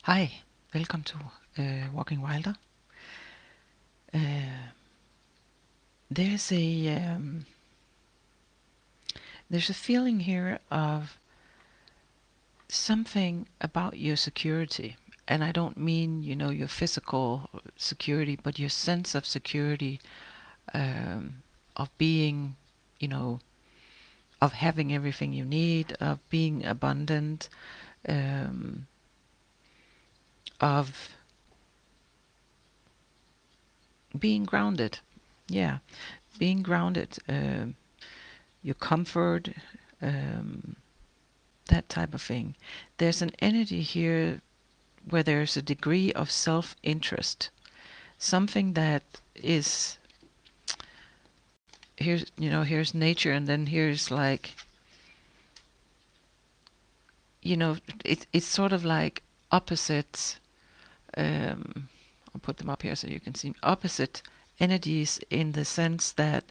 Hej, velkommen to Walking Wilder. Uh, there's a feeling here of something about your security, and I don't mean your physical security, but your sense of security, of being, you know, of having everything you need, of being abundant, um, of being grounded. Yeah, being grounded. Your comfort, um, that type of thing. There's an energy here where there's a degree of self-interest, something that is here's nature, and then here's like it's sort of like opposites. I'll put them up here so you can see opposite energies, in the sense that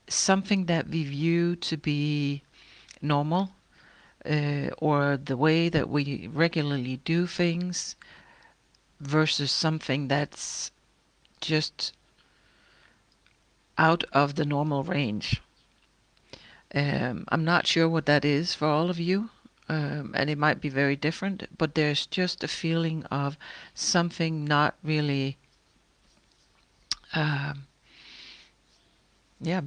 something that we view to be normal, or the way that we regularly do things, versus something that's just out of the normal range. I'm not sure what that is for all of you, and it might be very different, but there's just a feeling of something not really, um,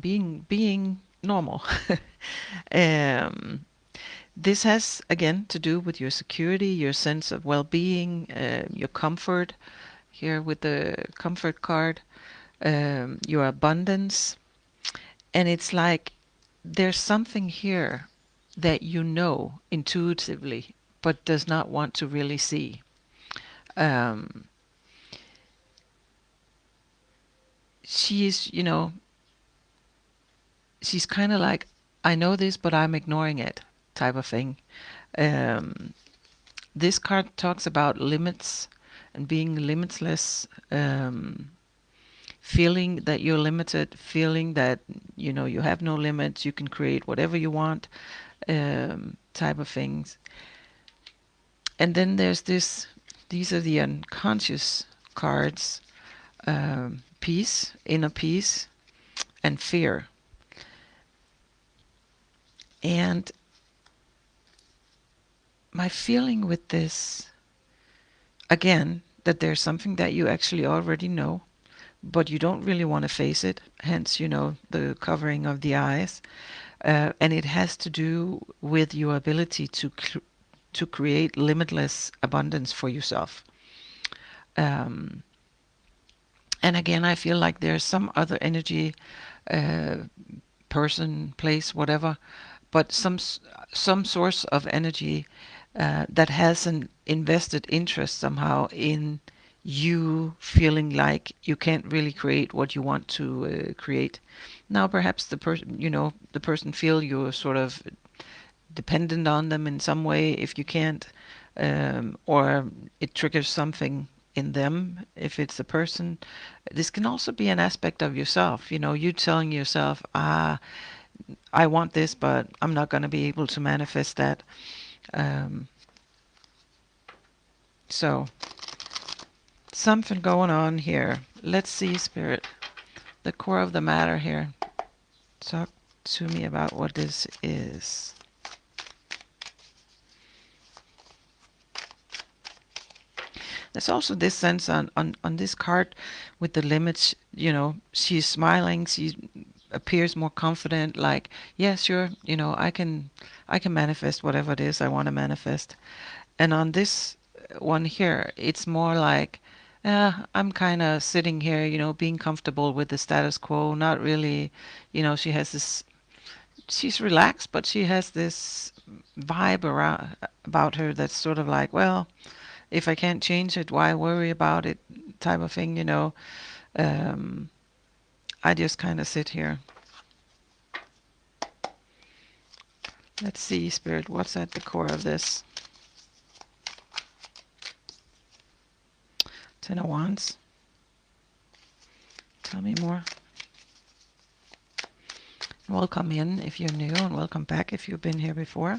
being normal. um, this has again to do with your security, your sense of well-being, your comfort. Here with the comfort card, your abundance. And it's like there's something here that you know intuitively, but does not want to really see. Um, she's, she's kind of like, I know this, but I'm ignoring it, type of thing. Um, this card talks about limits and being limitless, feeling that you're limited, feeling that, you have no limits, you can create whatever you want, type of things. And then there's these are the unconscious cards, peace, inner peace, and fear. And my feeling with this, again, that there's something that you actually already know, but you don't really want to face it, hence, the covering of the eyes. And it has to do with your ability to create limitless abundance for yourself. Um, and again, I feel like there's some other energy, uh, person, place, whatever, but some source of energy that has an invested interest somehow in you feeling like you can't really create what you want to create. Now, perhaps the person feel you're sort of dependent on them in some way if you can't, or it triggers something in them if it's a person. This can also be an aspect of yourself, you telling yourself, I want this, but I'm not going to be able to manifest that. Um, so, something going on here. Let's see, Spirit. The core of the matter here. Talk to me about what this is. There's also this sense on this card with the limits, she's smiling, she appears more confident, like, yeah, sure, I can manifest whatever it is I want to manifest. And on this one here, it's more like, I'm kind of sitting here, being comfortable with the status quo, not really, she has this, she's relaxed, but she has this vibe around about her that's sort of like, well, if I can't change it, why worry about it, type of thing. Um, I just kind of sit here. Let's see, Spirit, what's at the core of this? Ten of Wands. Tell me more. Welcome in if you're new, and welcome back if you've been here before.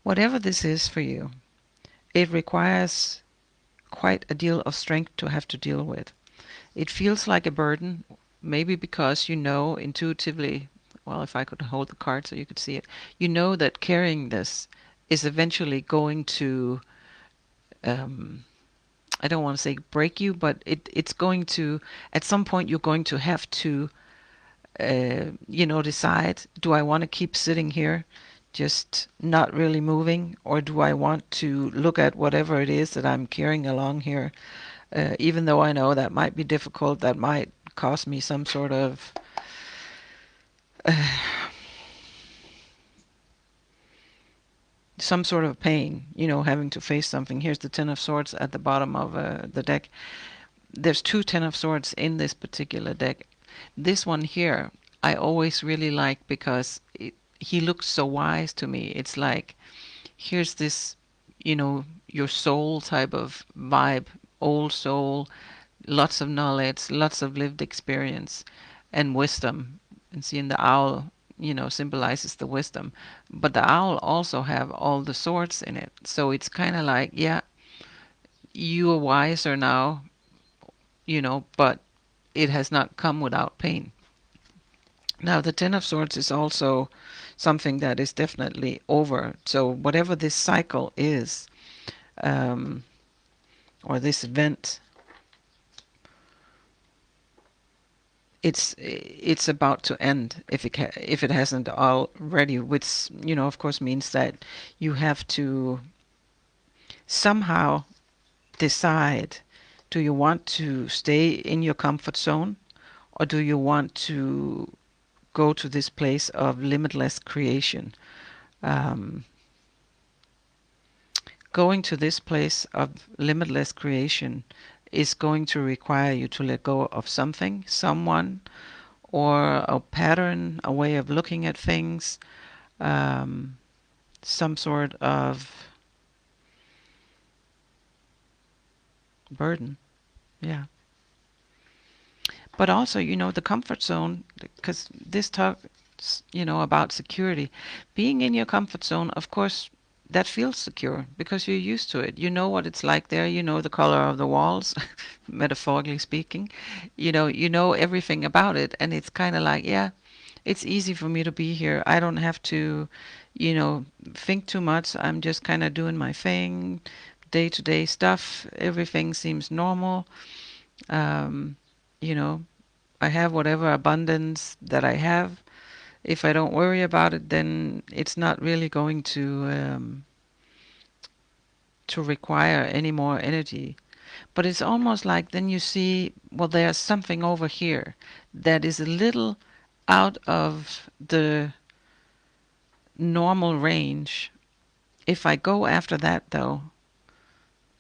Whatever this is for you, it requires quite a deal of strength to have to deal with. It feels like a burden, maybe because you know intuitively, well, if I could hold the card so you could see it, you know that carrying this is eventually going to, um, I don't want to say break you, but it's going to, at some point, you're going to have to, decide, do I want to keep sitting here, just not really moving, or do I want to look at whatever it is that I'm carrying along here, even though I know that might be difficult, that might cost me some sort of pain, having to face something. Here's the Ten of Swords at the bottom of the deck. There's two Ten of Swords in this particular deck. This one here, I always really like because he looks so wise to me. It's like, here's this, your soul type of vibe, old soul, lots of knowledge, lots of lived experience and wisdom. And seeing the owl, symbolizes the wisdom. But the owl also have all the swords in it. So it's kind of like, yeah, you are wiser now, but it has not come without pain. Now, the Ten of Swords is also something that is definitely over. So whatever this cycle is, um, or this event, it's about to end if it hasn't already, which of course means that you have to somehow decide, do you want to stay in your comfort zone, or do you want to go to this place of limitless creation? Um, Going to this place of limitless creation is going to require you to let go of something, someone, or a pattern, a way of looking at things, um, some sort of burden. Yeah. But also, the comfort zone, because this talks, about security. Being in your comfort zone, of course, that feels secure because you're used to it. You know what it's like there. You know the color of the walls, metaphorically speaking. You know everything about it, and it's kind of like, yeah, it's easy for me to be here. I don't have to, think too much. I'm just kind of doing my thing, day-to-day stuff. Everything seems normal. Um, you know, I have whatever abundance that I have. If I don't worry about it, then it's not really going to require any more energy. But it's almost like then you see, well, there's something over here that is a little out of the normal range. If I go after that, though,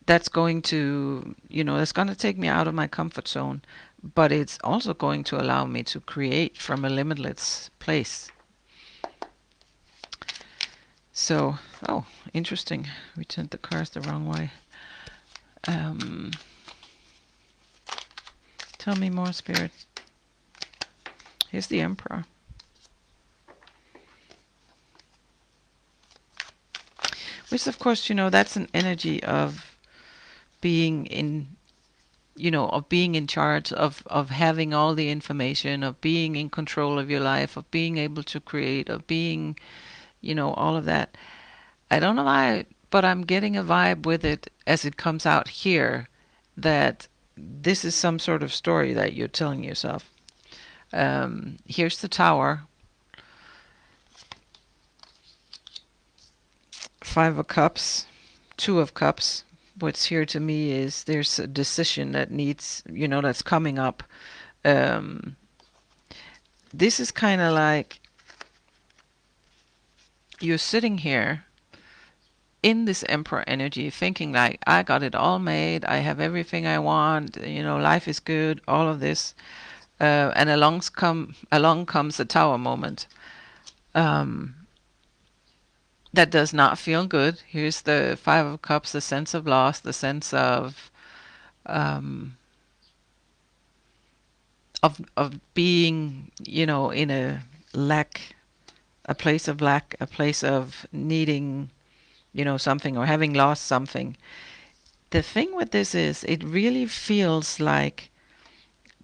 that's going to, it's going to take me out of my comfort zone, but it's also going to allow me to create from a limitless place. So, oh, interesting. We turned the cards the wrong way. Um, Tell me more, Spirit. Here's the Emperor. Which, of course, that's an energy of being in, of being in charge, of having all the information, of being in control of your life, of being able to create, of being, all of that. I don't know why, but I'm getting a vibe with it as it comes out here that this is some sort of story that you're telling yourself. Here's the Tower. Five of Cups, Two of Cups. What's here to me is there's a decision that needs, that's coming up. Um, this is kind of like you're sitting here in this Emperor energy thinking like, I got it all made, I have everything I want, life is good, all of this. And along comes the Tower moment. That does not feel good. Here's the Five of Cups, the sense of loss, the sense um, of being, in a lack, a place of lack, a place of needing something, or having lost something. The thing with this is it really feels like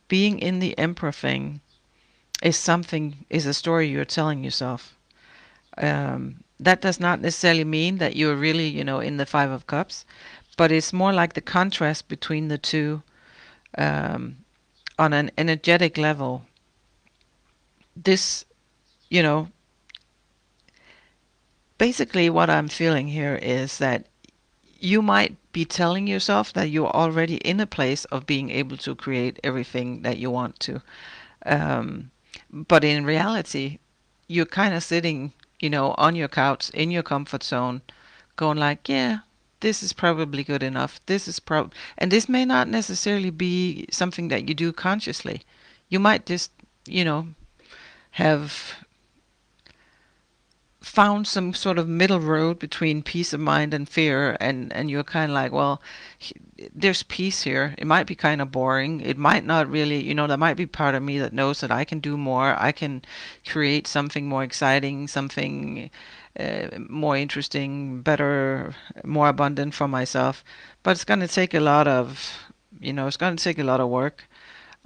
being in the emperor thing is a story you're telling yourself. That does not necessarily mean that you're really, in the Five of Cups, but it's more like the contrast between the two, um, on an energetic level. This, you know, basically what I'm feeling here is that you might be telling yourself that you're already in a place of being able to create everything that you want to. Um, but in reality, you're kind of sitting, on your couch in your comfort zone, going like, yeah, this is probably good enough. And this may not necessarily be something that you do consciously. You might just, you know, have found some sort of middle road between peace of mind and fear, and you're kind of like, well, there's peace here. It might be kind of boring. It might not really, there might be part of me that knows that I can do more. I can create something more exciting, something more interesting, better, more abundant for myself. But it's going to take a lot of, it's going to take a lot of work.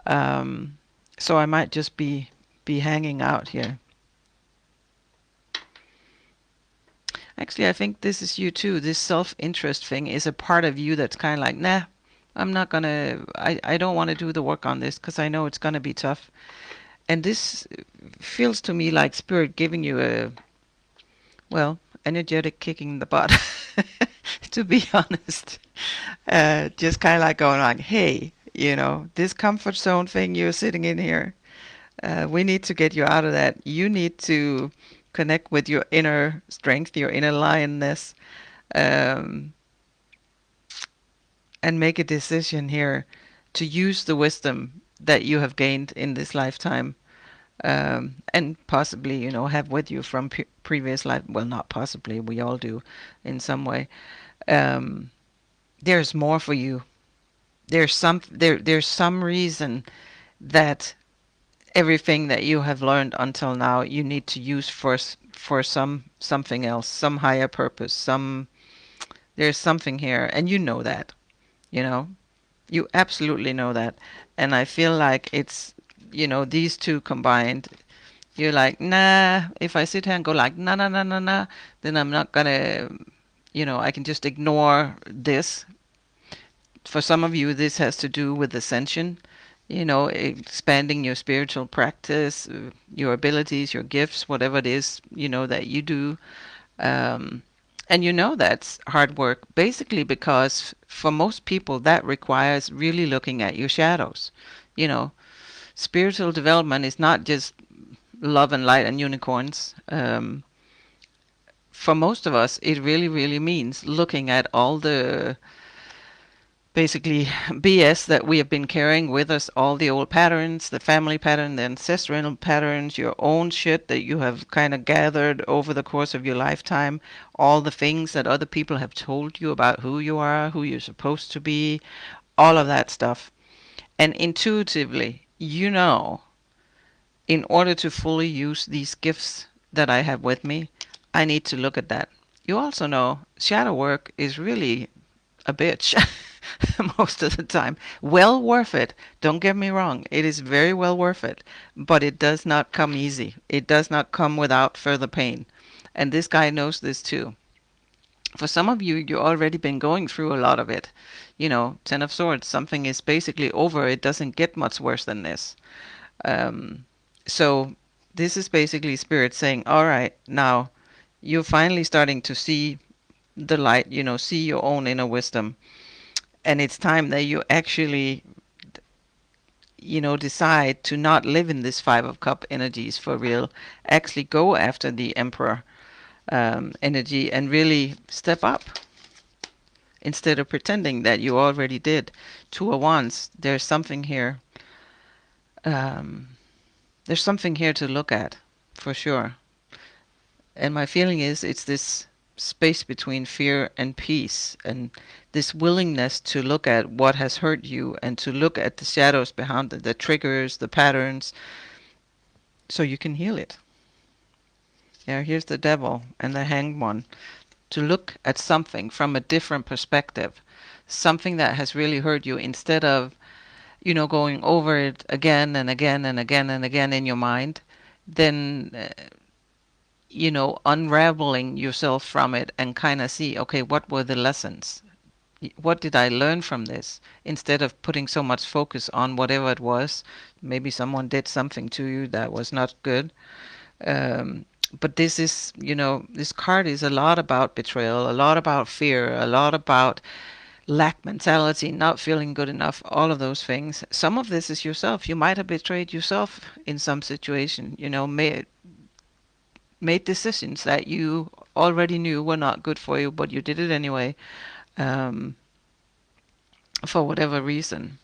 Um, so I might just be hanging out here. Actually, I think this is you too. This self-interest thing is a part of you that's kind of like, nah, I don't want to do the work on this because I know it's gonna be tough. And this feels to me like spirit giving you a, well, energetic kick in the butt, to be honest. Just kind of like going like, hey, this comfort zone thing you're sitting in here, we need to get you out of that. You need to connect with your inner strength, your inner lioness, um, and make a decision here to use the wisdom that you have gained in this lifetime, and possibly, have with you from previous life. Well, not possibly, we all do in some way. Um, there's more for you. There's some reason that everything that you have learned until now you need to use for something else, some higher purpose. There's something here, and you know that. You know, you absolutely know that. And I feel like it's, these two combined. You're like, nah, if I sit here and go like, nah, nah, nah, nah, nah, then I'm not gonna, I can just ignore this. For some of you, this has to do with ascension, expanding your spiritual practice, your abilities, your gifts, whatever it is, that you do. Um, and that's hard work, basically because for most people that requires really looking at your shadows. You know, spiritual development is not just love and light and unicorns. For most of us, it really, really means looking at all the basically BS that we have been carrying with us, all the old patterns, the family pattern, the ancestral patterns, your own shit that you have kind of gathered over the course of your lifetime, all the things that other people have told you about who you are, who you're supposed to be, all of that stuff. And intuitively, in order to fully use these gifts that I have with me, I need to look at that. You also know shadow work is really a bitch most of the time. Well worth it. Don't get me wrong. It is very well worth it. But it does not come easy. It does not come without further pain. And this guy knows this too. For some of you, you've already been going through a lot of it. Ten of Swords, something is basically over. It doesn't get much worse than this. Um, so this is basically spirit saying, all right, now you're finally starting to see the light, see your own inner wisdom. And it's time that you actually, decide to not live in this Five of Cup energies for real. Actually go after the Emperor energy and really step up instead of pretending that you already did. Two of Wands, there's something here. Um, there's something here to look at, for sure. And my feeling is it's this space between fear and peace, and this willingness to look at what has hurt you and to look at the shadows behind the triggers, the patterns, so you can heal it. Yeah, here's the devil and the hanged one. to look at something from a different perspective, something that has really hurt you, instead of, going over it again and again and again and again in your mind, then, unraveling yourself from it and kind of see, okay, what were the lessons? What did I learn from this? Instead of putting so much focus on whatever it was. Maybe someone did something to you that was not good. Um, but this is, this card is a lot about betrayal, a lot about fear, a lot about lack mentality, not feeling good enough, all of those things. Some of this is yourself. You might have betrayed yourself in some situation, made decisions that you already knew were not good for you, but you did it anyway, um, for whatever reason.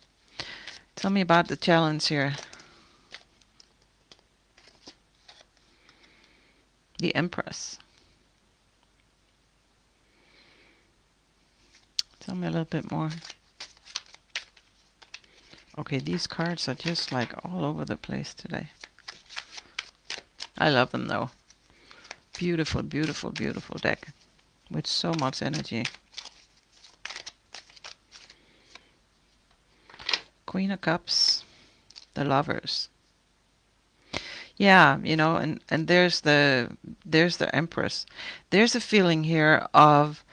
Tell me about the challenge here. The Empress. Tell me a little bit more. Okay, these cards are just like all over the place today. I love them though. Beautiful, beautiful, beautiful deck with so much energy. Queen of Cups, the Lovers. Yeah, and there's the Empress. There's a feeling here of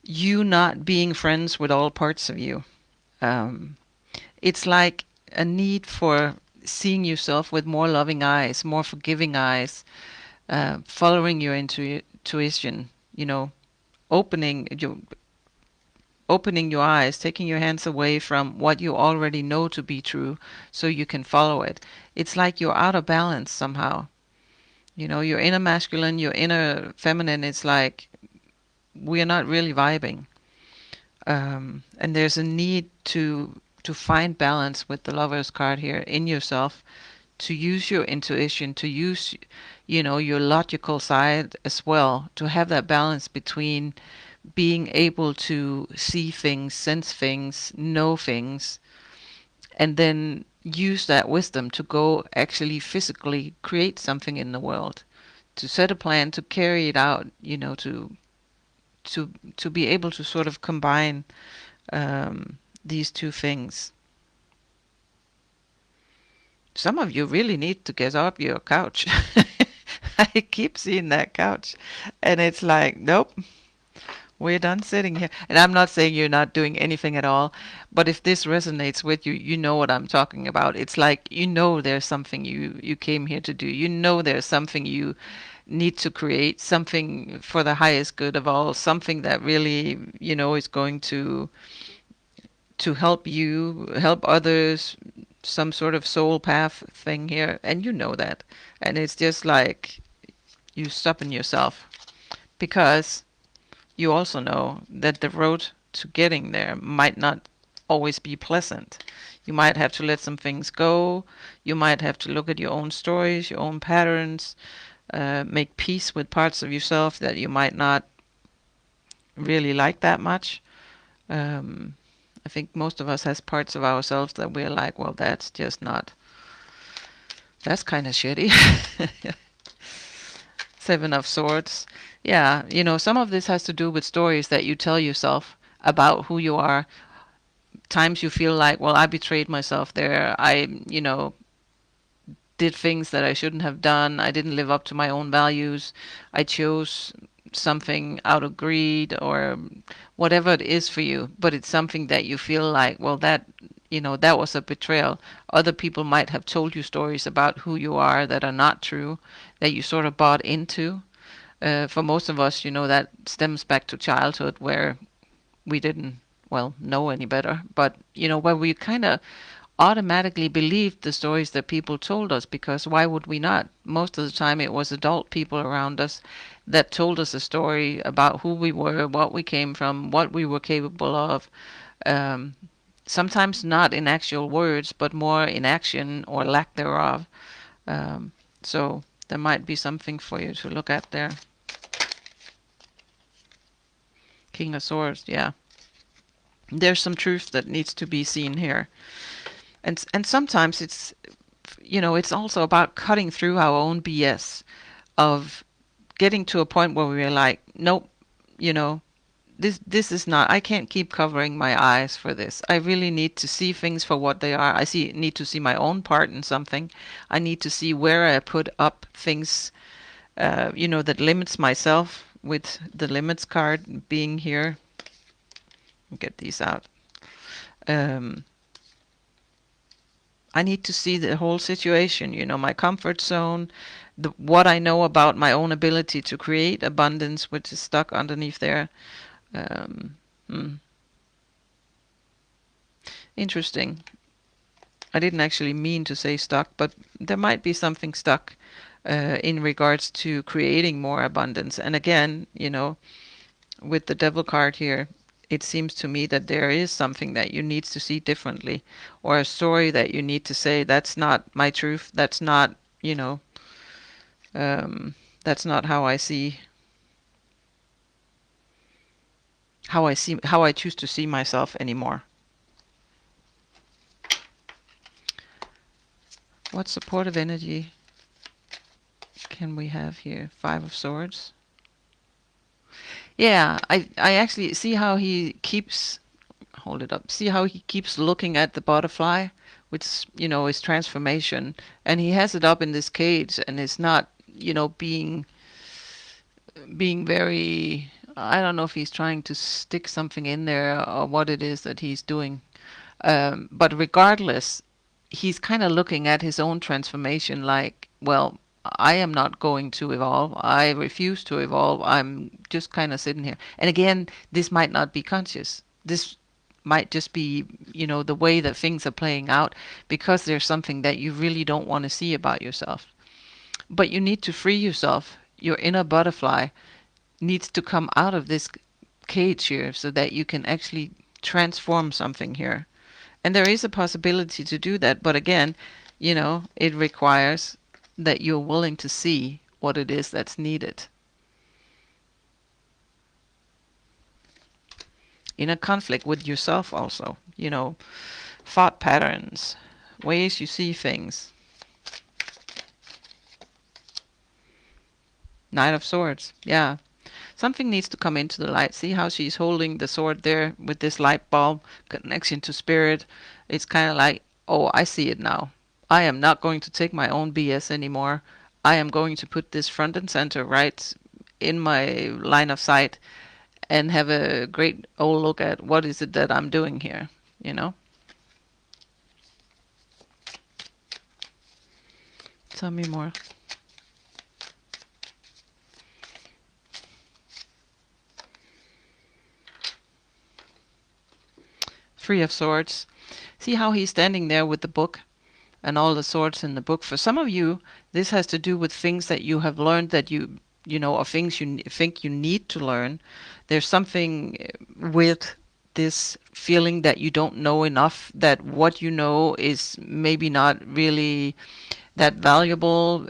you not being friends with all parts of you. Um, it's like a need for seeing yourself with more loving eyes, more forgiving eyes, following your intuition, opening your opening your eyes, taking your hands away from what you already know to be true so you can follow it. It's like you're out of balance somehow. Your inner masculine, your inner feminine, it's like we're not really vibing. And there's a need to find balance with the Lover's card here in yourself, to use your intuition, to use, your logical side as well, to have that balance between being able to see things, sense things, know things, and then use that wisdom to go actually physically create something in the world, to set a plan, to carry it out, to be able to sort of combine these two things. Some of you really need to get off your couch. I keep seeing that couch, and it's like, nope, we're done sitting here. And I'm not saying you're not doing anything at all, but if this resonates with you, you know what I'm talking about. It's like, there's something you came here to do. There's something you need to create, something for the highest good of all, something that really, is going to help you, help others, some sort of soul path thing here. And you know that. And it's just like you stopping yourself, because you also know that the road to getting there might not always be pleasant. You might have to let some things go. You might have to look at your own stories, your own patterns, make peace with parts of yourself that you might not really like that much. Um, I think most of us has parts of ourselves that we're like, well, that's just not, that's kind of shitty. Seven of Swords. Yeah, some of this has to do with stories that you tell yourself about who you are. Times you feel like, well, I betrayed myself there. I, did things that I shouldn't have done. I didn't live up to my own values. I chose something out of greed or whatever it is for you, but it's something that you feel like, well, that was a betrayal. Other people might have told you stories about who you are that are not true, that you sort of bought into. For most of us, that stems back to childhood, where we didn't, well, know any better, but, where we kind of automatically believed the stories that people told us, because why would we not? Most of the time it was adult people around us that told us a story about who we were, what we came from, what we were capable of. Um, Sometimes not in actual words, but more in action or lack thereof. Um, so there might be something for you to look at there. King of Swords, yeah. There's some truth that needs to be seen here. And sometimes it's also about cutting through our own BS, of getting to a point where we're like, nope, you know, this is not, I can't keep covering my eyes for this. I really need to see things for what they are. Need to see my own part in something. I need to see where I put up things, that limits myself, with the limits card being here. Get these out. Um, I need to see the whole situation, my comfort zone, what I know about my own ability to create abundance, which is stuck underneath there. Um, hmm, Interesting. I didn't actually mean to say stuck, but there might be something stuck in regards to creating more abundance. And again, with the devil card here, it seems to me that there is something that you need to see differently, or a story that you need to say, that's not my truth. Um, that's not how I choose to see myself anymore. What supportive energy can we have here? Five of Swords. Yeah, I actually see how he keeps, hold it up. See how he keeps looking at the butterfly, which, is transformation. And he has it up in this cage, and it's not, being very, I don't know if he's trying to stick something in there or what it is that he's doing. But regardless, he's kind of looking at his own transformation like, well, I am not going to evolve. I refuse to evolve. I'm just kind of sitting here. And again, this might not be conscious. This might just be, the way that things are playing out, because there's something that you really don't want to see about yourself. But you need to free yourself. Your inner butterfly needs to come out of this cage here so that you can actually transform something here. And there is a possibility to do that, but again, it requires that you're willing to see what it is that's needed. In a conflict with yourself also, thought patterns, ways you see things. Knight of Swords, yeah. Something needs to come into the light. See how she's holding the sword there with this light bulb connection to spirit. It's kind of like, oh, I see it now. I am not going to take my own BS anymore. I am going to put this front and center right in my line of sight and have a great old look at what is it that I'm doing here, you know? Tell me more. Three of Swords. See how he's standing there with the book and all the swords in the book. For some of you, this has to do with things that you have learned that or things you think you need to learn. There's something with this feeling that you don't know enough, that what you know is maybe not really that valuable.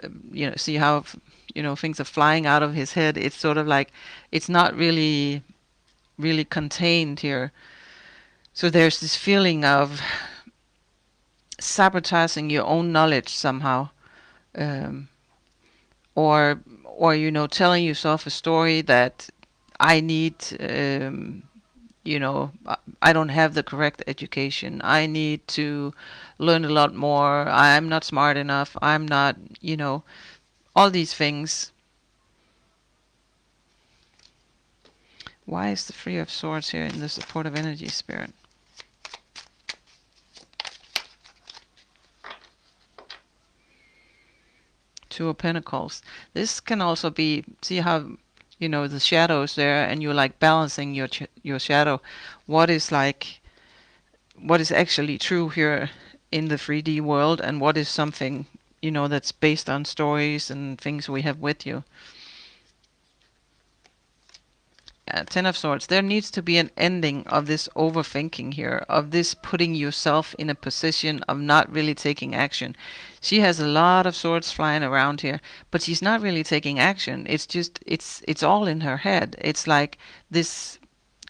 See how, things are flying out of his head. It's sort of like it's not really, really contained here. So there's this feeling of sabotaging your own knowledge somehow, um, or telling yourself a story that I need, I don't have the correct education. I need to learn a lot more. I'm not smart enough. I'm not, all these things. Why is the Three of Swords here in the supportive energy, Spirit? Two of Pentacles. This can also be, see how, the shadows there, and you're like balancing your shadow. What is actually true here in the 3D world, and what is something, that's based on stories and things we have with you. Ten of Swords. There needs to be an ending of this overthinking here, of this putting yourself in a position of not really taking action. She has a lot of swords flying around here, but she's not really taking action. It's just, it's all in her head. It's like this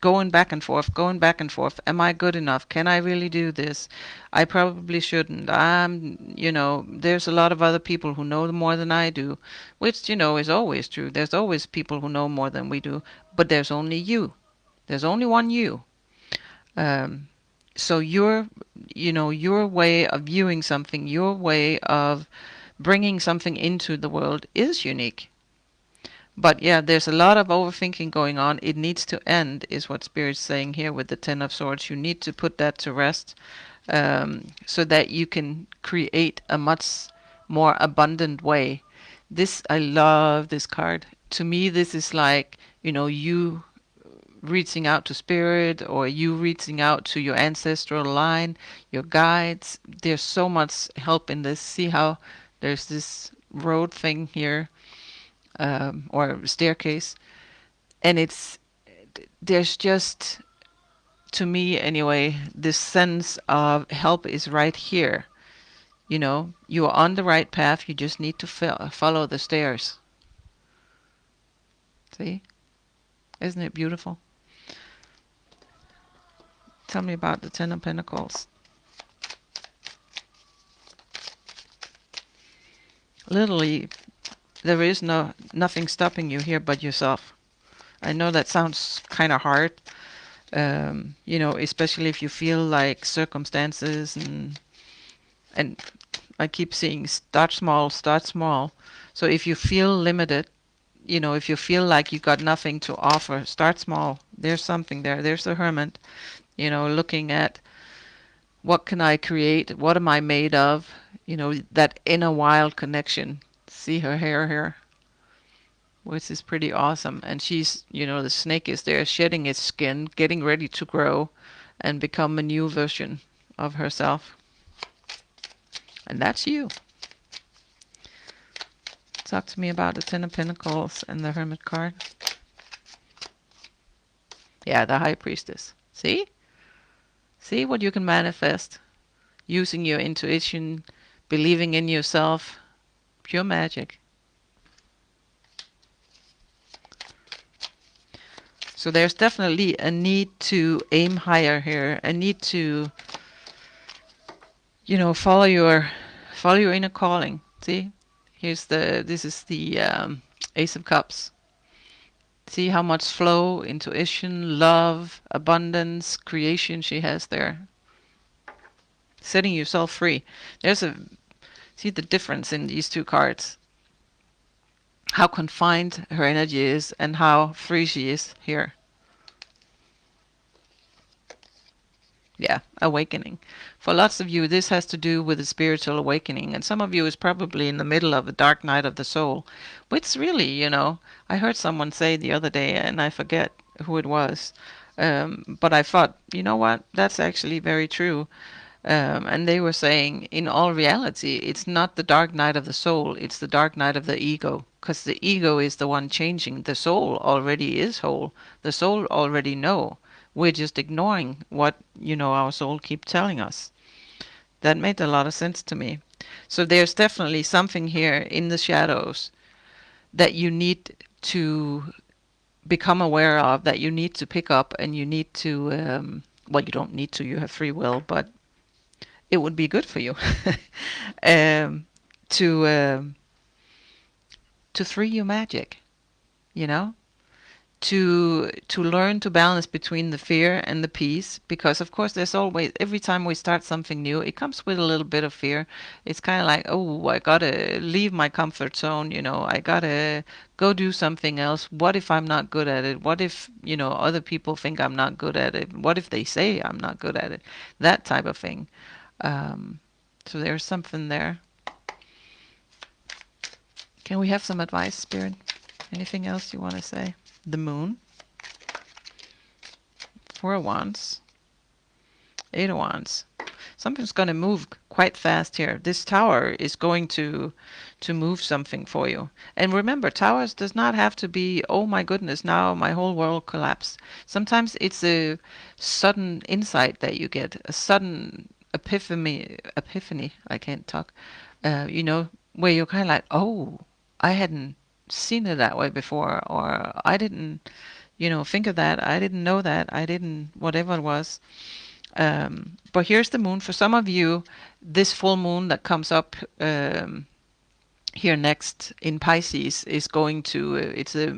going back and forth, going back and forth. Am I good enough? Can I really do this? I probably shouldn't. There's a lot of other people who know more than I do, which, is always true. There's always people who know more than we do, but there's only you. There's only one you. Um, so your way of viewing something, your way of bringing something into the world is unique. But yeah, there's a lot of overthinking going on. It needs to end, is what Spirit's saying here with the Ten of Swords. You need to put that to rest, so that you can create a much more abundant way. I love this card. To me, this is like, you reaching out to Spirit, or you reaching out to your ancestral line, your guides. There's so much help in this. See how there's this road thing here, or staircase, and there's just, to me anyway, this sense of help is right here. You are on the right path. You just need to follow the stairs. See? Isn't it beautiful? Tell me about the Ten of Pentacles. Literally, there is nothing stopping you here but yourself. I know that sounds kind of hard, especially if you feel like circumstances and I keep seeing start small, start small. So if you feel limited, if you feel like you got nothing to offer, start small. There's something there. There's the Hermit, looking at what can I create? What am I made of? That inner wild connection. See her hair here, which is pretty awesome. And she's, the snake is there shedding its skin, getting ready to grow and become a new version of herself. And that's you. Talk to me about the Ten of Pentacles and the Hermit card. Yeah, the High Priestess. See? See what you can manifest using your intuition, believing in yourself. Pure magic. So there's definitely a need to aim higher here, a need to, follow your inner calling. See? This is the Ace of Cups. See how much flow, intuition, love, abundance, creation she has there. Setting yourself free. See the difference in these two cards. How confined her energy is and how free she is here. Yeah, awakening. For lots of you, this has to do with a spiritual awakening, and some of you is probably in the middle of a dark night of the soul, which really, I heard someone say the other day, and I forget who it was, but I thought, you know what, that's actually very true. And they were saying, in all reality, it's not the dark night of the soul, it's the dark night of the ego, because the ego is the one changing. The soul already is whole. The soul already know. We're just ignoring what, our soul keeps telling us. That made a lot of sense to me. So there's definitely something here in the shadows that you need to become aware of, that you need to pick up, and you need to, well, you don't need to, you have free will, but it would be good for you um, to free your magic, to learn to balance between the fear and the peace, because of course there's always, every time we start something new, it comes with a little bit of fear. It's kind of like, oh, I gotta leave my comfort zone, I gotta go do something else. What if I'm not good at it? What if, other people think I'm not good at it? What if they say I'm not good at it? That type of thing. So there's something there. Can we have some advice, Spirit? Anything else you want to say? The Moon. Four of Wands. Eight of Wands. Something's going to move quite fast here. This tower is going to move something for you. And remember, towers does not have to be, oh my goodness, now my whole world collapsed. Sometimes it's a sudden insight that you get, a sudden epiphany, I can't talk, where you're kind of like, oh, I hadn't seen it that way before, or I didn't, Think of that. I didn't know that. I didn't, whatever it was. But here's the moon. For some of you, this full moon that comes up here next in Pisces is going to, it's a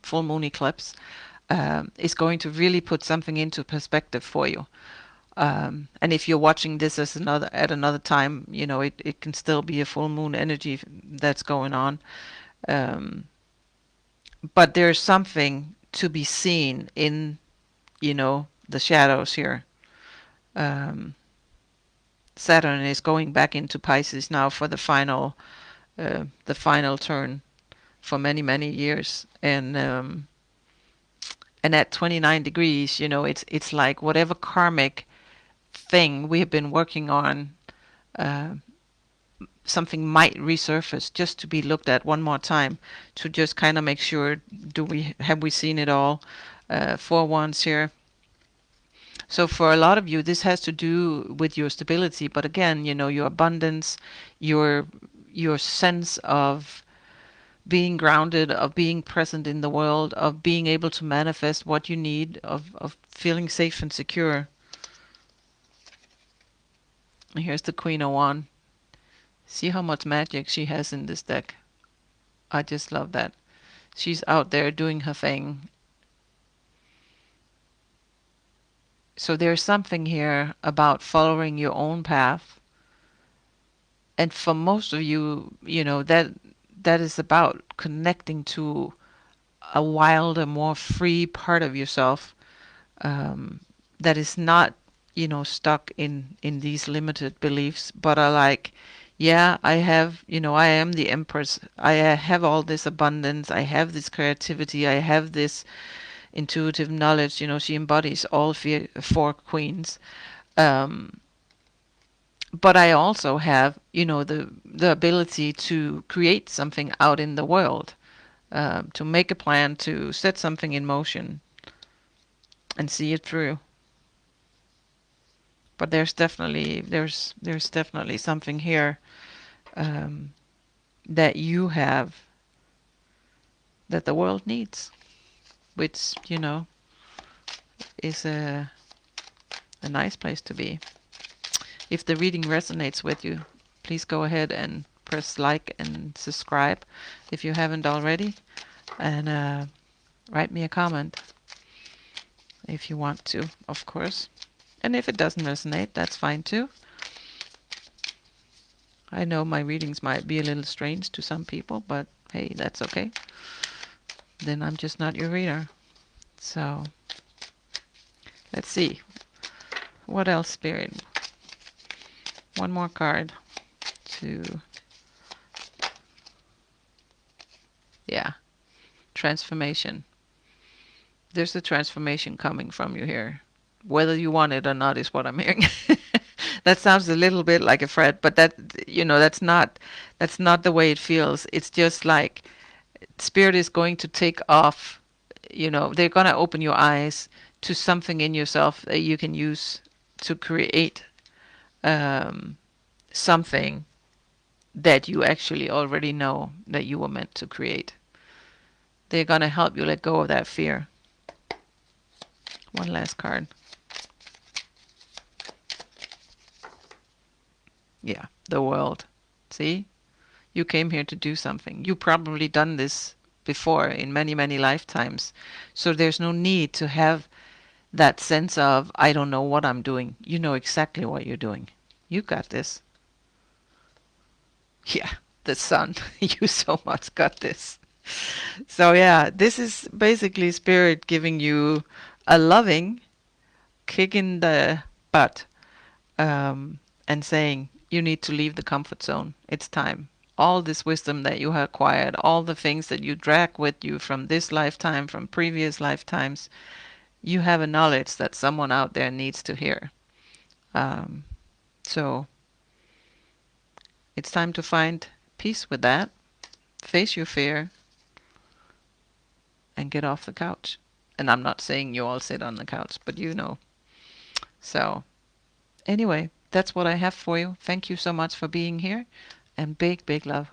full moon eclipse, is going to really put something into perspective for you. And if you're watching this at another time, it can still be a full moon energy that's going on. Um, but there's something to be seen in, the shadows here. Um, Saturn is going back into Pisces now for the final turn for many, many years. And at 29 degrees, it's like whatever karmic thing we have been working on, uh, something might resurface just to be looked at one more time to just kind of make sure, have we seen it all for once here. So for a lot of you, this has to do with your stability, but again, your abundance, your sense of being grounded, of being present in the world, of being able to manifest what you need, of feeling safe and secure. And here's the Queen of Wands. See how much magic she has in this deck. I just love that. She's out there doing her thing. So there's something here about following your own path. And for most of you, that is about connecting to a wilder, more free part of yourself, that is not, stuck in these limited beliefs, but are like, yeah, I have, I am the Empress. I have all this abundance. I have this creativity. I have this intuitive knowledge. She embodies all four queens. Um, but I also have, the ability to create something out in the world, to make a plan, to set something in motion and see it through. But there's definitely something here, um, that you have that the world needs, which is a nice place to be. If the reading resonates with you, please go ahead and press like and subscribe if you haven't already, and write me a comment if you want to, of course. And if it doesn't resonate, that's fine too. I know my readings might be a little strange to some people, but hey, that's okay. Then I'm just not your reader. So, let's see. What else, Spirit? One more card to... Yeah. Transformation. There's a transformation coming from you here. Whether you want it or not is what I'm hearing. That sounds a little bit like a threat, but that's not the way it feels. It's just like Spirit is going to take off, they're going to open your eyes to something in yourself that you can use to create something that you actually already know that you were meant to create. They're going to help you let go of that fear. One last card. Yeah, the world. See? You came here to do something. You've probably done this before in many, many lifetimes. So there's no need to have that sense of, I don't know what I'm doing. You know exactly what you're doing. You got this. Yeah, the sun. You so much got this. So yeah, this is basically Spirit giving you a loving kick in the butt, and saying, you need to leave the comfort zone. It's time. All this wisdom that you have acquired, all the things that you drag with you from this lifetime, from previous lifetimes, you have a knowledge that someone out there needs to hear. So it's time to find peace with that, face your fear, and get off the couch. And I'm not saying you all sit on the couch, but So anyway, that's what I have for you. Thank you so much for being here, and big, big love.